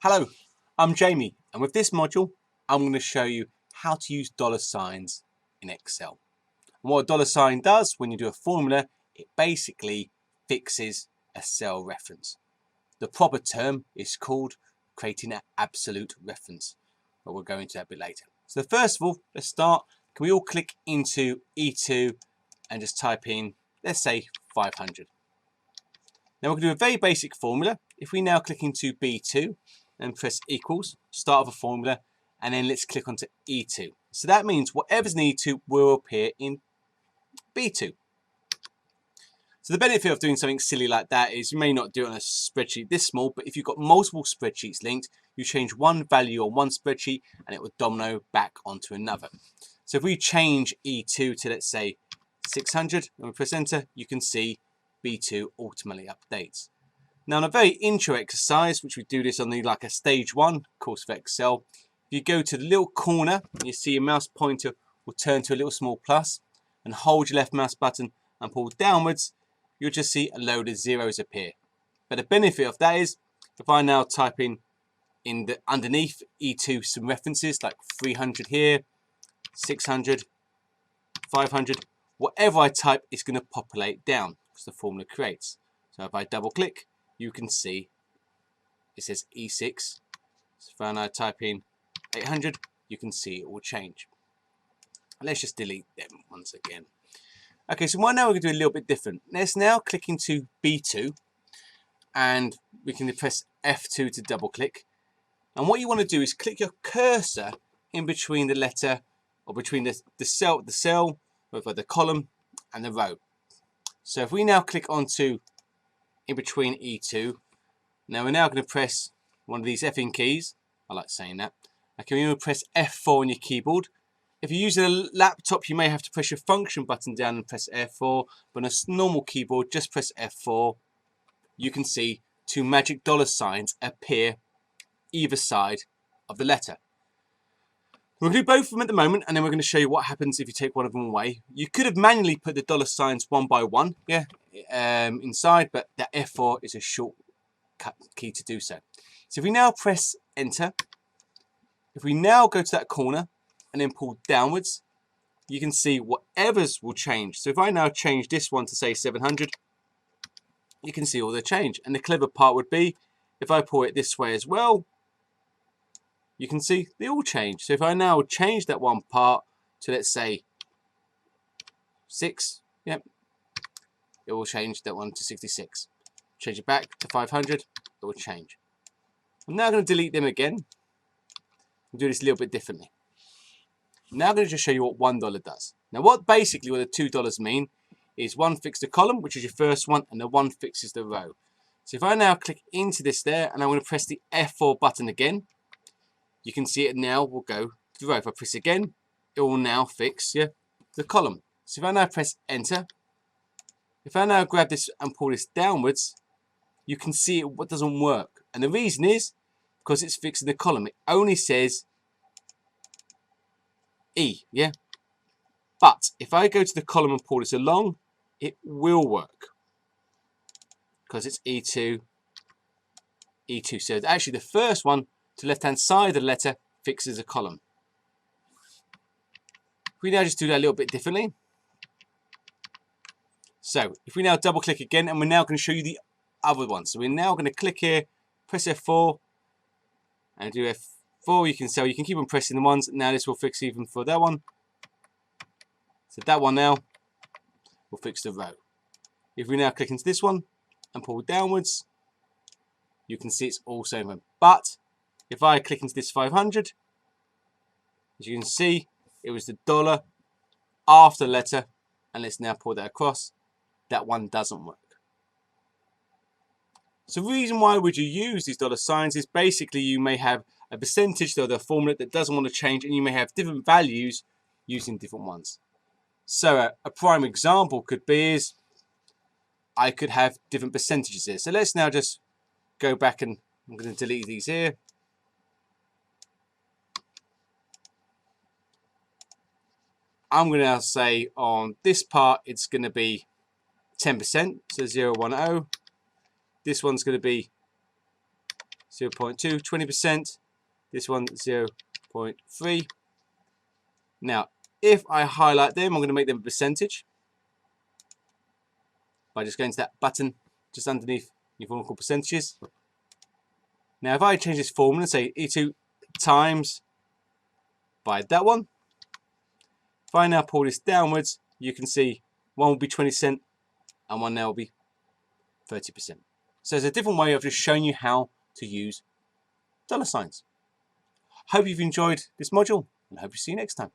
Hello, I'm Jamie, and with this module, I'm going to show you how to use dollar signs in Excel. And what a dollar sign does when you do a formula, it basically fixes a cell reference. The proper term is called creating an absolute reference, but we'll go into that a bit later. So first of all, let's start. Can we all click into E2 and just type in, let's say, 500. Now we're going to do a very basic formula. If we now click into B2 and press equals, start of a formula, and then let's click onto E2. So that means whatever's in E2 will appear in B2. So the benefit of doing something silly like that is you may not do it on a spreadsheet this small, but if you've got multiple spreadsheets linked, you change one value on one spreadsheet and it will domino back onto another. So if we change E2 to, let's say, 600 and we press enter, you can see B2 ultimately updates. Now on a very intro exercise, which we do this on the like a stage 1 course of Excel, if you go to the little corner and you see your mouse pointer will turn to a little small plus and hold your left mouse button and pull downwards, you'll just see a load of zeros appear. But the benefit of that is if I now type in the underneath E2 some references like 300 here, 600, 500, whatever I type is going to populate down because the formula creates. So if I double click, you can see it says E6. So if I now type in 800, you can see it will change. Let's just delete them once again. Okay, so now we're going to do a little bit different. Let's now click into B2 and we can press F2 to double click. And what you want to do is click your cursor in between the letter or between the cell, or the column and the row. So if we now click onto in between E2, now we're now going to press one of these effing keys. I like saying that. Okay, we're going to press F4 on your keyboard. If you're using a laptop, you may have to press your function button down and press F4, but on a normal keyboard, just press F4. You can see two magic dollar signs appear either side of the letter. We're going to do both of them at the moment, and then we're going to show you what happens if you take one of them away. You could have manually put the dollar signs one by one, inside, but that F4 is a shortcut key to do so. So if we now press enter, if we now go to that corner and then pull downwards, you can see whatever's will change. So if I now change this one to say 700, you can see all the change. And the clever part would be, if I pull it this way as well, you can see they all change. So if I now change that one part to, let's say, 6, it will change that one to 66. Change it back to 500, it will change. I'm now going to delete them again and do this a little bit differently. I'm now going to just show you what $1 does. Now what the $2 mean is one fixes the column, which is your first one, and the one fixes the row. So if I now click into this there and I'm going to press the F4 button again, you can see it now will go to the row. If I press again, it will now fix the column. So if I now press enter, if I now grab this and pull this downwards, you can see it doesn't work. And the reason is because it's fixing the column. It only says E, But if I go to the column and pull this along, it will work because it's E2, E2. So actually the first one to the left-hand side of the letter fixes a column. We now just do that a little bit differently. So if we now double click again, and we're now going to show you the other one. So we're now going to click here, press F4, and do F4. You can keep on pressing the ones. Now this will fix even for that one. So that one now will fix the row. If we now click into this one and pull downwards, you can see it's also over. But if I click into this 500, as you can see, it was the dollar after the letter, and let's now pull that across. That one doesn't work. So the reason why would you use these dollar signs is basically you may have a percentage of the formula that doesn't want to change, and you may have different values using different ones. So a prime example could be is I could have different percentages here. So let's now just go back, and I'm going to delete these here. I'm going to now say on this part it's going to be 10%, so 010. This one's going to be 0.2, 20%. This one 0.3. Now, if I highlight them, I'm going to make them a percentage by just going to that button just underneath your formula called percentages. Now, if I change this formula, say E2 times by that one, if I now pull this downwards, you can see one will be 20% and one now will be 30%. So it's a different way of just showing you how to use dollar signs. Hope you've enjoyed this module and hope to see you next time.